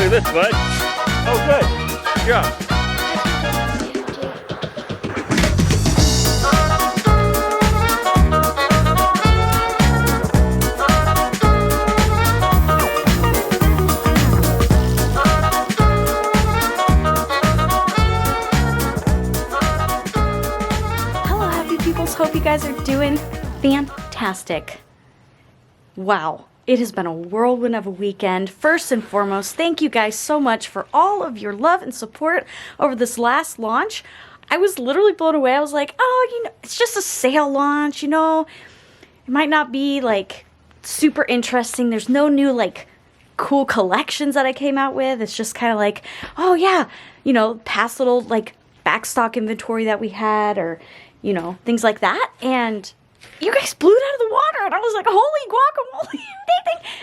Look at this, bud. Oh, good. Good job. Hello, happy peoples. Hope you guys are doing fantastic. Wow. It has been a whirlwind of a weekend. First and foremost, thank you guys so much for all of your love and support over this last launch. I was literally blown away. I was like, oh, you know, it's just a sale launch, you know. It might not be like super interesting. There's no new like cool collections that I came out with. It's just kind of like, oh yeah, you know, past little like backstock inventory that we had, or, you know, things like that. And you guys blew it out of the water, and I was like, holy guacamole.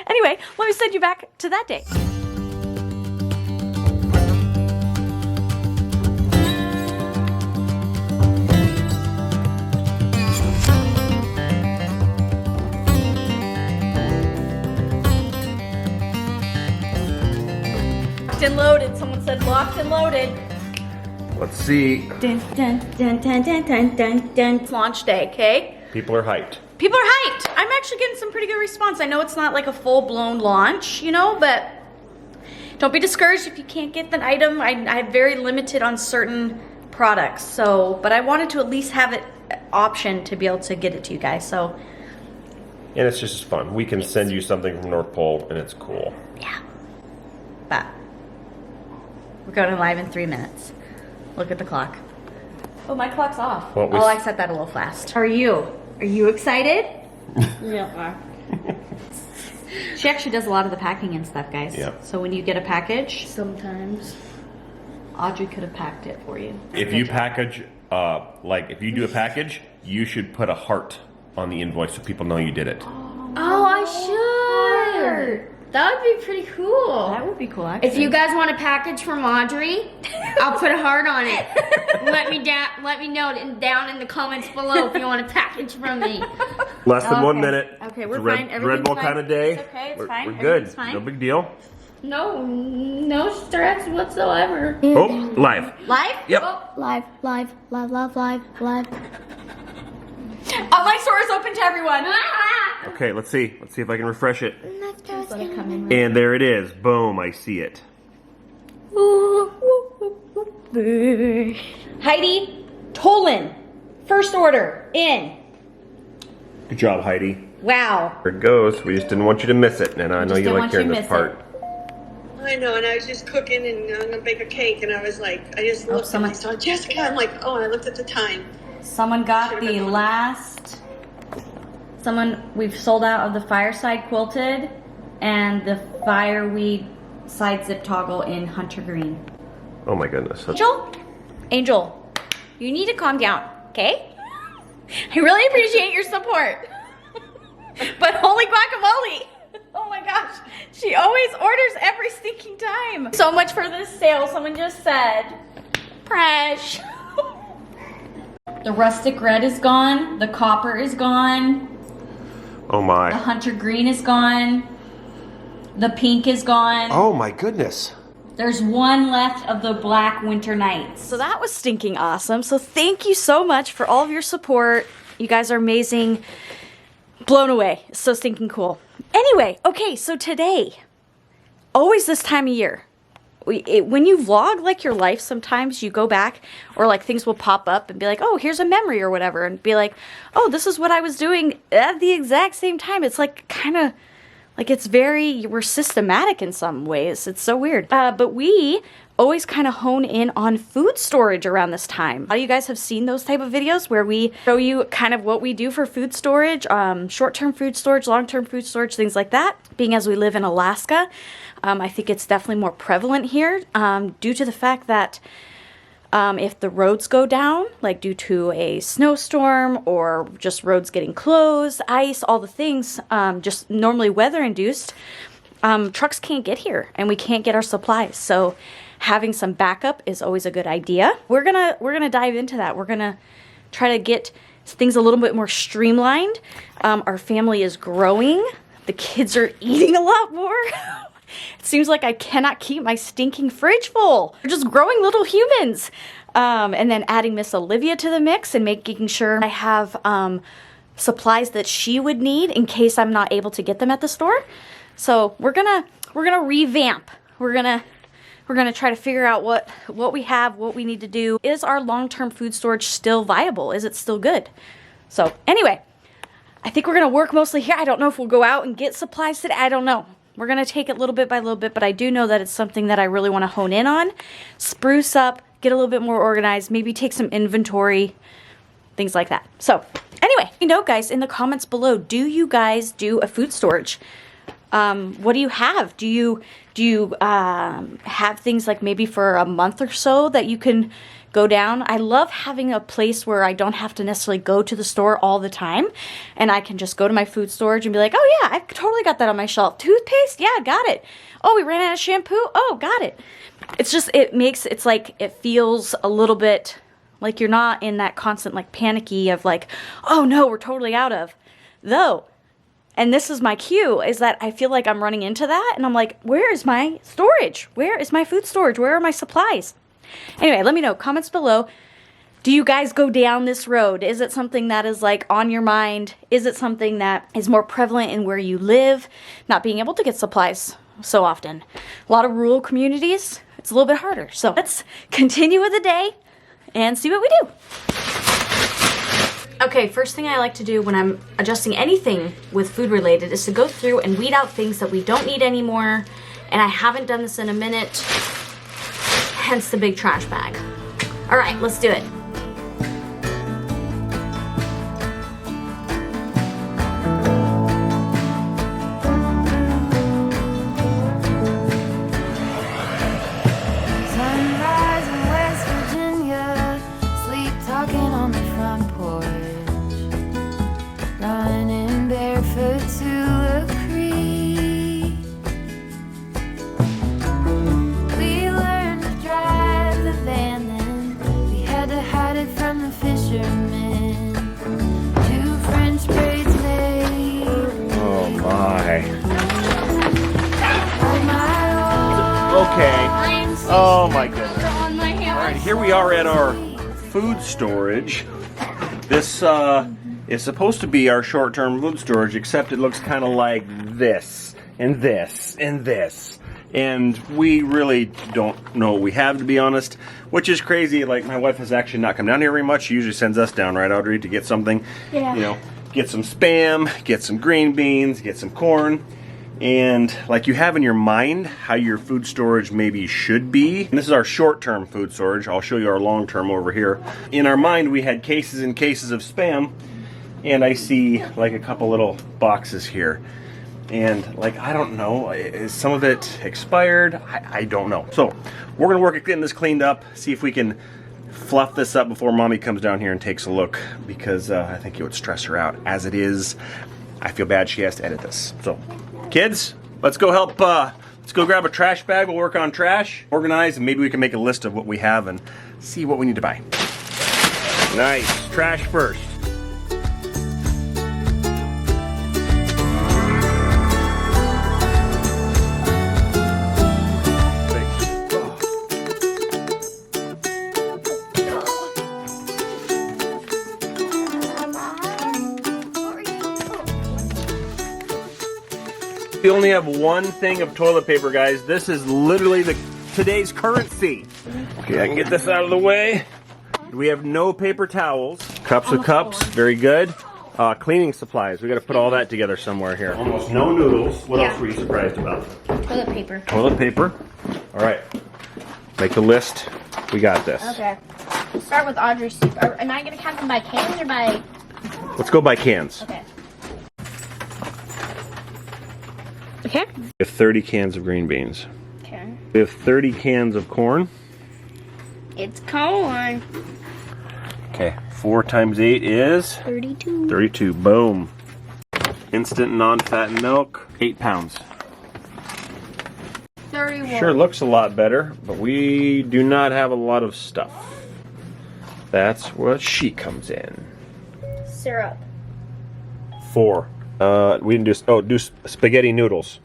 Anyway, let me send you back to that day. Locked and loaded. Someone said locked and loaded. Let's see. Dun, dun, dun, dun, dun, dun, dun, dun. It's launch day, okay? People are hyped. People are hyped. I'm actually getting some pretty good response. I know it's not like a full-blown launch, you know, but don't be discouraged if you can't get the item. I'm very limited on certain products, so, but I wanted to at least have it option to be able to get it to you guys, so. And it's just fun. We can send you something from North Pole, and it's cool. Yeah. But we're going live in 3 minutes. Look at the clock. Oh, my clock's off. Well, oh, I set that a little fast. How are you? Are you excited? Yeah. She actually does a lot of the packing and stuff, guys. Yeah. So when you get a package, Sometimes. Audrey could have packed it for you. If you package, like if you do a package, you should put a heart on the invoice so people know you did it. Oh, I should. That would be pretty cool. That would be cool, actually. If you guys want a package from Audrey, I'll put a heart on it. Let me know down in the comments below if you want a package from me. Less than 1 minute. Okay, we're It's a fine. Red Bull Everything's kind fine. of day. It's okay, it's we're, fine. We're good. Everything's fine. No big deal. No stress whatsoever. Oh, live. Live? Yep. Oh, Live. Oh, my store is open to everyone. Okay, let's see. Let's see if I can refresh it. Just let it come in. And there it is. Boom, I see it. Heidi Tolan, first order in. Good job, Heidi. Wow. There it goes. We just didn't want you to miss it. And I know just you didn't like want you hearing to this miss part. I know, and I was just cooking and I'm gonna bake a cake, and I was like, I just looked and I saw Jessica. I'm like, oh, and I looked at the time. Someone got the last. We've sold out of the fireside quilted and the fireweed side zip toggle in hunter green. Oh my goodness. That's Angel, you need to calm down, okay? I really appreciate your support. But holy guacamole! Oh my gosh, she always orders every stinking time. So much for this sale, someone just said. Presh. The rustic red is gone, the copper is gone, Oh my. the hunter green is gone, the pink is gone. Oh my goodness. There's one left of the black winter nights. So that was stinking awesome. So thank you so much for all of your support. You guys are amazing. Blown away. So stinking cool. Anyway, okay, so today, always this time of year, when you vlog like your life, sometimes you go back or like things will pop up and be like, oh, here's a memory or whatever, and be like, oh, this is what I was doing at the exact same time. It's like kind of like we're systematic in some ways. It's so weird. But we always kind of hone in on food storage around this time. A lot of you guys have seen those type of videos where we show you kind of what we do for food storage, short-term food storage, long-term food storage, things like that. Being as we live in Alaska, I think it's definitely more prevalent here due to the fact that if the roads go down, like due to a snowstorm or just roads getting closed, ice, all the things, just normally weather induced, trucks can't get here and we can't get our supplies. So having some backup is always a good idea. We're gonna dive into that. We're gonna try to get things a little bit more streamlined. Our family is growing. The kids are eating a lot more. It seems like I cannot keep my stinking fridge full. They're just growing little humans. And then adding Miss Olivia to the mix and making sure I have supplies that she would need in case I'm not able to get them at the store. So we're gonna revamp. We're gonna try to figure out what we have, what we need to do. Is our long-term food storage still viable? Is it still good? So anyway, I think we're gonna work mostly here. I don't know if we'll go out and get supplies today. I don't know. We're gonna take it little bit by little bit, but I do know that it's something that I really want to hone in on, spruce up, get a little bit more organized, maybe take some inventory, things like that. So anyway, guys, in the comments below, do you guys do a food storage? What do you have? Do you have things like maybe for a month or so that you can go down? I love having a place where I don't have to necessarily go to the store all the time, and I can just go to my food storage and be like, oh yeah, I've totally got that on my shelf. Toothpaste? Yeah, got it. Oh, we ran out of shampoo? Oh, got it. It's just, it's like, it feels a little bit like you're not in that constant like panicky of like, oh no, we're totally out of. Though, and this is my cue, is that I feel like I'm running into that and I'm like, where is my storage? Where is my food storage? Where are my supplies? Anyway, let me know, comments below. Do you guys go down this road? Is it something that is like on your mind? Is it something that is more prevalent in where you live? Not being able to get supplies so often. A lot of rural communities, it's a little bit harder. So let's continue with the day and see what we do. Okay, first thing I like to do when I'm adjusting anything with food related is to go through and weed out things that we don't need anymore. And I haven't done this in a minute, hence the big trash bag. All right, let's do it. Okay. Oh my goodness. Alright, here we are at our food storage. This is supposed to be our short-term food storage, except it looks kind of like this, and this, and this. And we really don't know what we have, to be honest, which is crazy. Like, my wife has actually not come down here very much. She usually sends us down, right, Audrey, to get something. Yeah. You know, get some Spam, get some green beans, get some corn. And like you have in your mind how your food storage maybe should be. And this is our short-term food storage. I'll show you our long-term over here. In our mind, we had cases and cases of Spam, and I see like a couple little boxes here. And like, I don't know, is some of it expired? I don't know. So we're gonna work at getting this cleaned up, see if we can fluff this up before Mommy comes down here and takes a look, because I think it would stress her out. As it is, I feel bad she has to edit this. So kids, let's go help, let's go grab a trash bag. We'll work on trash, organize, and maybe we can make a list of what we have and see what we need to buy. Nice, trash first. We only have one thing of toilet paper, guys. This is literally the today's currency. Okay, I can get this out of the way. We have no paper towels. Cups with cups, very good. Cleaning supplies, we gotta put all that together somewhere here. Almost no noodles. What else were you surprised about? Toilet paper. Toilet paper. All right, make the list. We got this. Okay. Start with Audrey's soup. Am I gonna count them by cans or by? Let's go by cans. Okay. Okay. We have 30 cans of green beans. Okay. We have 30 cans of corn. It's corn. Okay, 4 times 8 is? 32. 32, boom. Instant non-fat milk, 8 pounds. 31. Sure looks a lot better, but we do not have a lot of stuff. That's where she comes in. Syrup. 4. We didn't do spaghetti noodles.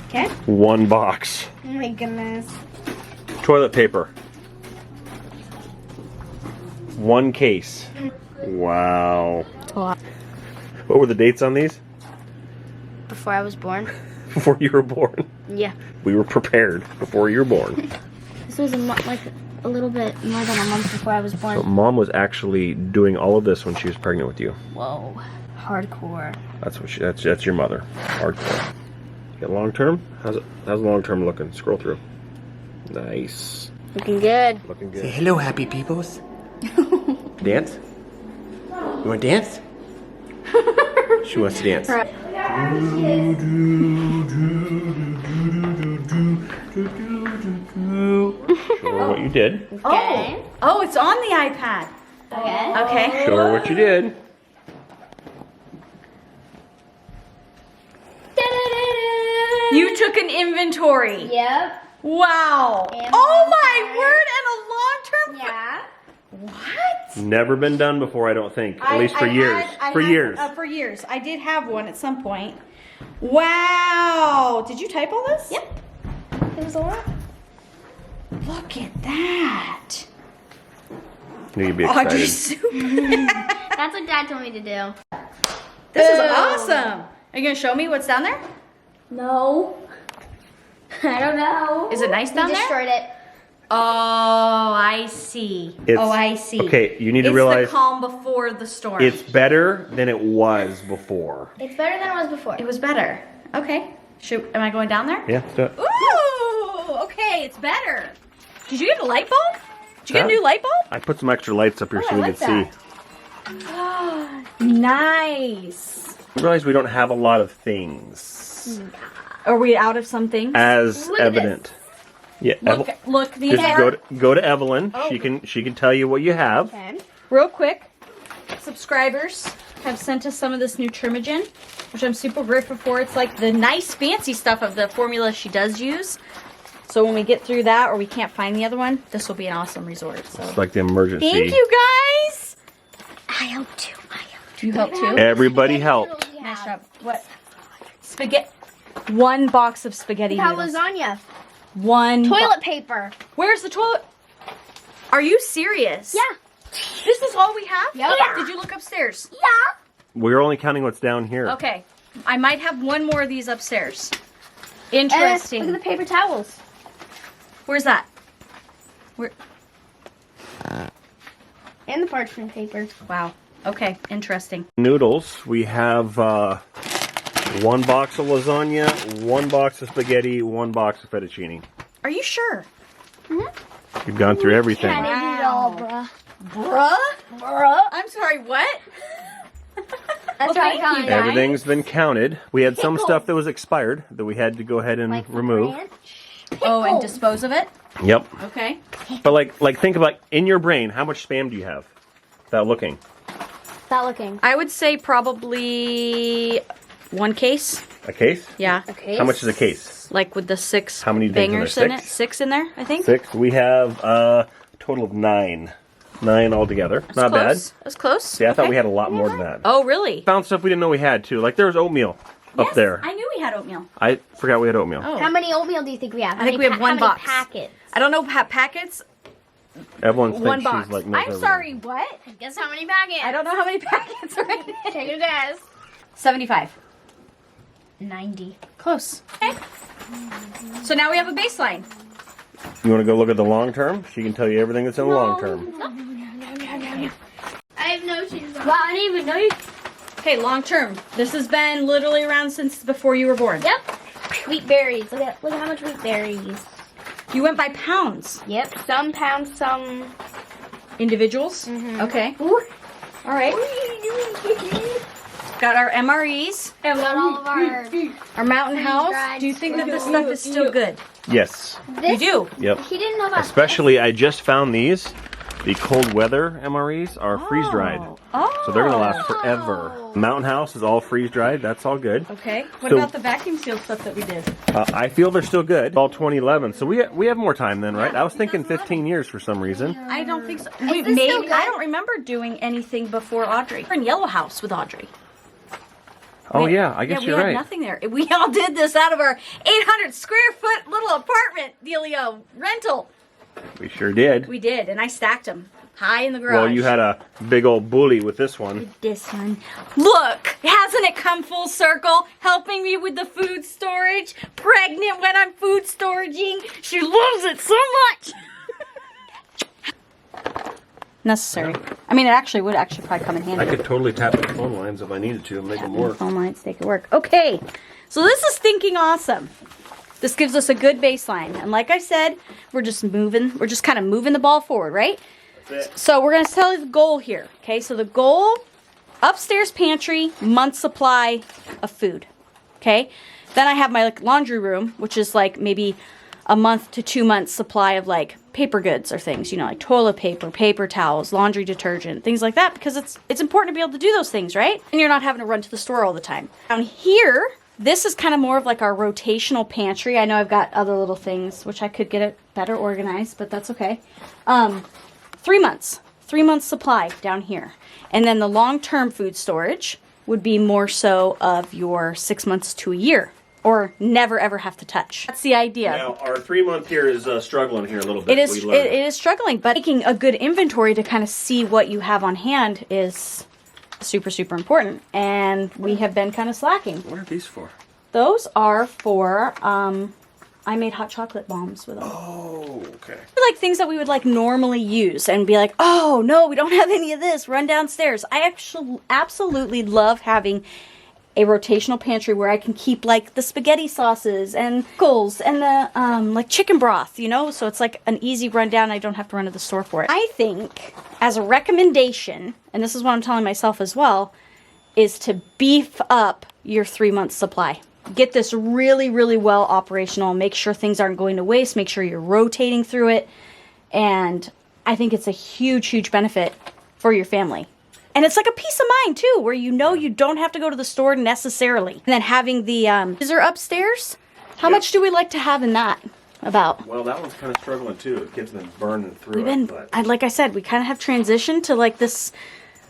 Okay. 1 box. Oh my goodness. Toilet paper. 1 case. Wow. What were the dates on these? Before I was born. Before you were born. Yeah. We were prepared before you were born. This was like a little bit more than a month before I was born. So Mom was actually doing all of this when she was pregnant with you. Whoa. Hardcore. That's what that's your mother. Hardcore. You got long term? How's long term looking? Scroll through. Nice. Looking good. Looking Say good. hello, happy peoples. Dance? You want to dance? She wants to dance. Show her what you did. Okay. Oh, it's on the iPad. Okay. Okay. Show her what you did. You took an inventory. Yep. Wow. And Oh long my word, and a long-term. Yeah. What? Never been done before, I don't think. At least for years. For years. For years. I did have one at some point. Wow. Did you type all this? Yep. It was a lot. Look at that. Knew you'd be excited. Audrey's soup. That's what Dad told me to do. This is awesome. Are you going to show me what's down there? No. I don't know. Is it nice We down there? destroyed it. Oh, I see. It's- I see. okay, you need to it's realize the calm before the storm. It's better than it was before. It's better than it was before. It was better. Okay. Am I going down there? Yeah, let's do it. Ooh, okay, it's better. Did you get a light bulb? Did you get a Yeah. new light bulb? I put some extra lights up here Oh, so I we like can see. Nice. I realize we don't have a lot of things. Are we out of some things? As Look at evident. Yeah, Look, these just are go to Evelyn. Oh. She can tell you what you have. Okay. real quick. Subscribers have sent us some of this new Trimagen, which I'm super grateful for. It's like the nice fancy stuff of the formula she does use. So when we get through that or we can't find the other one, this will be an awesome resort. So It's like the emergency. thank you guys. I help too. You help too? Everybody helped. Nice job. What? Spaghetti. 1 box of spaghetti How noodles. lasagna? 1 Toilet paper. Where's the toilet? Are you serious? Yeah. This is all we have? Yep. Did you look upstairs? Yeah. We're only counting what's down here. Okay. I might have one more of these upstairs. Interesting. Look at the paper towels. Where's that? Where? And the parchment paper. Wow. Okay. Interesting. Noodles. We have 1 box of lasagna, 1 box of spaghetti, 1 box of fettuccine. Are you sure? We've gone through everything. Kind of eat it all, bruh. Bruh? Bruh. I'm sorry, what? That's Well, right, thank you, guys. guys. Everything's been counted. We had some Pickles. stuff that was expired that we had to go ahead and Like remove. ranch. Oh, and Pickles. dispose of it? Yep. Okay. But like think about in your brain, how much spam do you have? Without looking. Stop looking. I would say probably 1 case. A case? Yeah. Okay. How much is a case? Like with the 6 How many things in bangers there? in it. 6 in there, I think. 6. We have a total of 9. 9 altogether. That's Not close. bad. That's close. See, I thought Okay. we had a lot more than that. Oh, really? Found stuff we didn't know we had too. Like there was oatmeal up Yes, there. I knew we had oatmeal. I forgot we had oatmeal. Oh. How many oatmeal do you think we have? I think we have 1 box. How many packets? I don't know packets. Everyone thinks 1 she's box. like knows I'm everything. sorry, what? Guess how many packets? I don't know how many packets are in it. Take a guess. 75. 90. Close. Okay. So now we have a baseline. You want to go look at the long term? She can tell you everything that's in the long term. I have no shoes on. Wow, I didn't even know you. Okay, long term. This has been literally around since before you were born. Yep. Wheat berries. Look how much wheat berries. You went by pounds. Yep. Some pounds, some Individuals? Okay. Ooh. All right. Got our MREs. And got all of Our Mountain House. dried Do you think that this stuff is still good? Yes. You do? Yep. He didn't know about Especially, I just found these. The cold weather MREs are freeze dried. Oh. So they're going to last forever. Mountain House is all freeze dried. That's all good. Okay. What So- about the vacuum seal stuff that we did? I feel they're still good. All 2011. So we have more time then, right? I was thinking 15 years for some reason. I don't think so. this Maybe still good? I don't remember doing anything before Audrey. We're in Yellow House with Audrey. Oh yeah, I guess we you're had right. nothing there. We all did this out of our 800 square foot little apartment dealio rental. We sure did. We did, and I stacked them high in the garage. Well, you had a big old bully with this one. This one. Look, hasn't it come full circle? Helping me with the food storage. Pregnant when I'm food storaging. She loves it so much. Necessary. I mean, it actually would probably come in handy. I could totally tap the phone lines if I needed to and make them work. Phone lines make it work. Okay, so this is thinking awesome. This gives us a good baseline. And like I said, we're just kind of moving the ball forward, right? So we're going to tell you the goal here. Okay, so the goal, upstairs pantry, month supply of food. Okay, then I have my laundry room, which is like maybe a month to 2 months supply of like paper goods or things, you know, like toilet paper, paper towels, laundry detergent, things like that, because it's important to be able to do those things, right? And you're not having to run to the store all the time. Down here, this is kind of more of like our rotational pantry. I know I've got other little things, which I could get it better organized, but that's okay. 3 months. 3 months supply down here. And then the long-term food storage would be more so of your 6 months to a year. Or never ever have to touch. That's the idea. Now, our 3 month here is struggling here a little bit. It is struggling, but taking a good inventory to kind of see what you have on hand is super, super important. And we have been kind of slacking. What are these for? Those are for, I made hot chocolate bombs with them. Oh, okay. They're like things that we would like normally use and be like, oh no, we don't have any of this. Run downstairs. I actually absolutely love having a rotational pantry where I can keep like the spaghetti sauces and pickles and the like chicken broth, you know, so it's like an easy rundown. I don't have to run to the store for it. I think as a recommendation, and this is what I'm telling myself as well, is to beef up your 3 month supply. Get this really, really well operational. Make sure things aren't going to waste. Make sure you're rotating through it. And I think it's a huge, huge benefit for your family. And it's like a peace of mind, too, where you know you don't have to go to the store necessarily. And then having the freezer upstairs, how much do we like to have in that? About? Well, that one's kind of struggling, too. The kids have been burning through We've been, like I said, we kind of have transitioned to like this,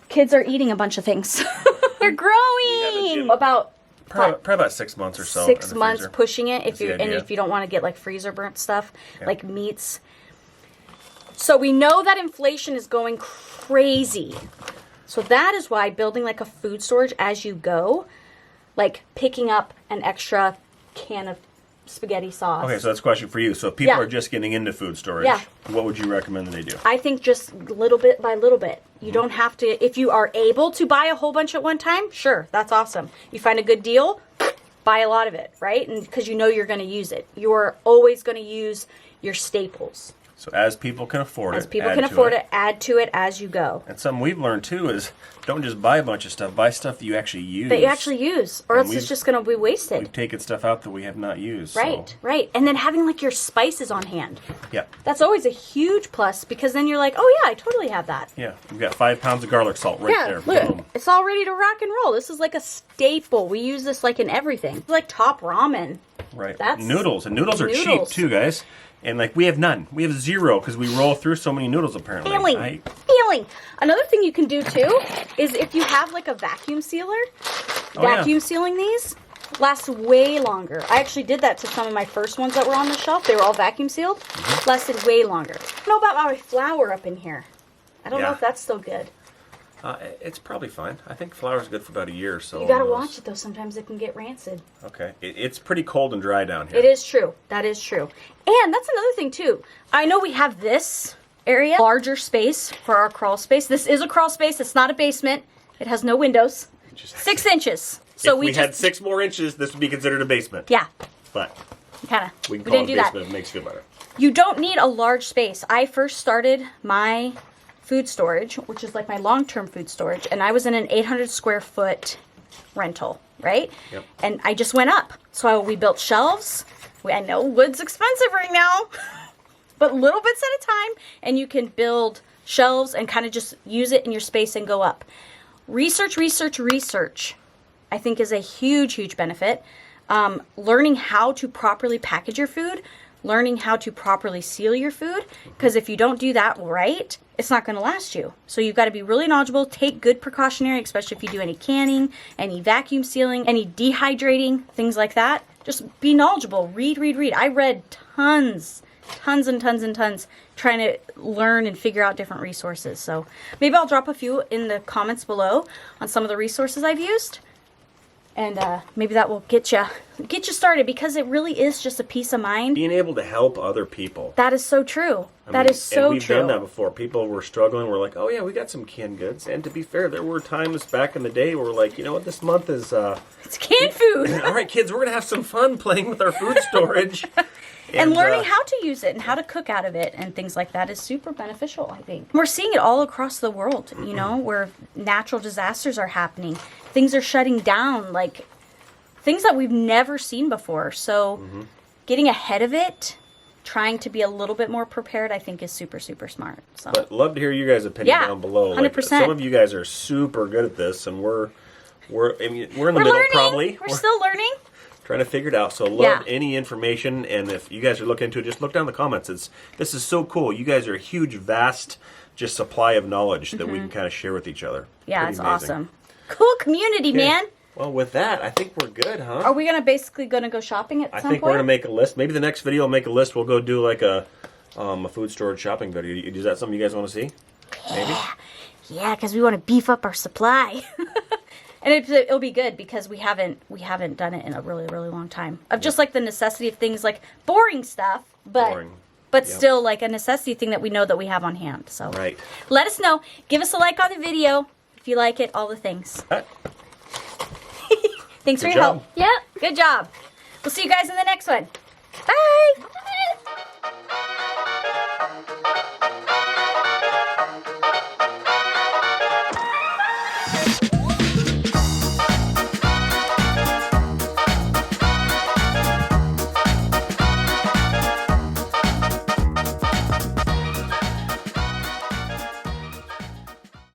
kids are eating a bunch of things. They're growing! About Probably about 6 months or so. 6 in the months freezer. pushing it That's the and idea. if you don't want to get like freezer burnt stuff, Yeah. like meats. So we know that inflation is going crazy. So that is why building like a food storage as you go, like picking up an extra can of spaghetti sauce. Okay, so that's a question for you. So if people Yeah. are just getting into food storage, Yeah. what would you recommend that they do? I think just little bit by little bit. You don't have to, if you are able to buy a whole bunch at one time, sure, that's awesome. You find a good deal, buy a lot of it, right? And because you know you're going to use it. You're always going to use your staples. So as people can afford As it, people add can to afford it, add to it as you go. And something we've learned too is don't just buy a bunch of stuff. Buy stuff that you actually use. That you actually use, or And else it's we've- just going to be wasted. We've taken stuff out that we have not used. Right, So, right. And then having like your spices on hand. yeah. That's always a huge plus because then you're like, oh yeah, I totally have that. Yeah. We've got 5 pounds of garlic salt right Yeah, there. look, Boom. it's all ready to rock and roll. This is like a staple. We use this like in everything. It's like top ramen. Right. That's- noodles. And noodles are cheap Noodles. too, guys. And like we have none. We have 0 because we roll through so many noodles apparently. Feeling. Another thing you can do too is if you have like a vacuum sealer, yeah. vacuum sealing these lasts way longer. I actually did that to some of my first ones that were on the shelf. They were all vacuum sealed. Lasted way longer. I don't know about my flour up in here. I don't know Yeah. if that's still good. It's probably fine. I think flour's good for about a year or so. You gotta watch it though. Sometimes it can get rancid. Okay. It's pretty cold and dry down here. It is true. That is true. And that's another thing too. I know we have this area, larger space for our crawl space. This is a crawl space. It's not a basement. It has no windows. 6 inches. So if we had 6 more inches, this would be considered a basement. Yeah. But Kinda. we can We call didn't it do a that. basement if it makes you feel better. You don't need a large space. I first started my food storage, which is like my long-term food storage, and I was in an 800 square foot rental, right? Yep. And I just went up. So we built shelves. I know wood's expensive right now, but little bits at a time, and you can build shelves and kind of just use it in your space and go up. Research, I think is a huge, huge benefit. Learning how to properly package your food, learning how to properly seal your food, because if you don't do that right, it's not going to last you. So you've got to be really knowledgeable, take good precautionary, especially if you do any canning, any vacuum sealing, any dehydrating, things like that. Just be knowledgeable, read. I read tons and tons trying to learn and figure out different resources. So maybe I'll drop a few in the comments below on some of the resources I've used. And maybe that will get you started, because it really is just a peace of mind. Being able to help other people. That is so true. And we've done that before. People were struggling. We're like, oh yeah, we got some canned goods. And to be fair, there were times back in the day where we're like, you know what, this month is... it's canned food. All right, kids, we're going to have some fun playing with our food storage. And learning how to use it and how to cook out of it and things like that is super beneficial, I think. We're seeing it all across the world, you know, where natural disasters are happening. Things are shutting down, like things that we've never seen before. So getting ahead of it, trying to be a little bit more prepared, I think is super, super smart. So. But love to hear you guys' opinion down below. 100%. Like, some of you guys are super good at this, and we're in the middle learning. probably. We're still learning. Trying to figure it out. So love any information, and if you guys are looking into it, just look down in the comments. This is so cool. You guys are a huge, vast, just supply of knowledge that we can kind of share with each other. Yeah, Pretty it's amazing. awesome. Cool community, man. Well, with that, I think we're good, huh? Are we basically gonna go shopping at some point? I think we're gonna make a list. Maybe the next video will make a list. We'll go do like a food storage shopping video. Is that something you guys want to see? Maybe. Yeah, because we want to beef up our supply. And it'll be good because we haven't done it in a really, really long time. Of just like the necessity of things, like boring stuff, but still like a necessity thing that we know that we have on hand. So let us know. Give us a like on the video if you like it. All the things. Thanks for your help. Yep. Good job. We'll see you guys in the next one. Bye.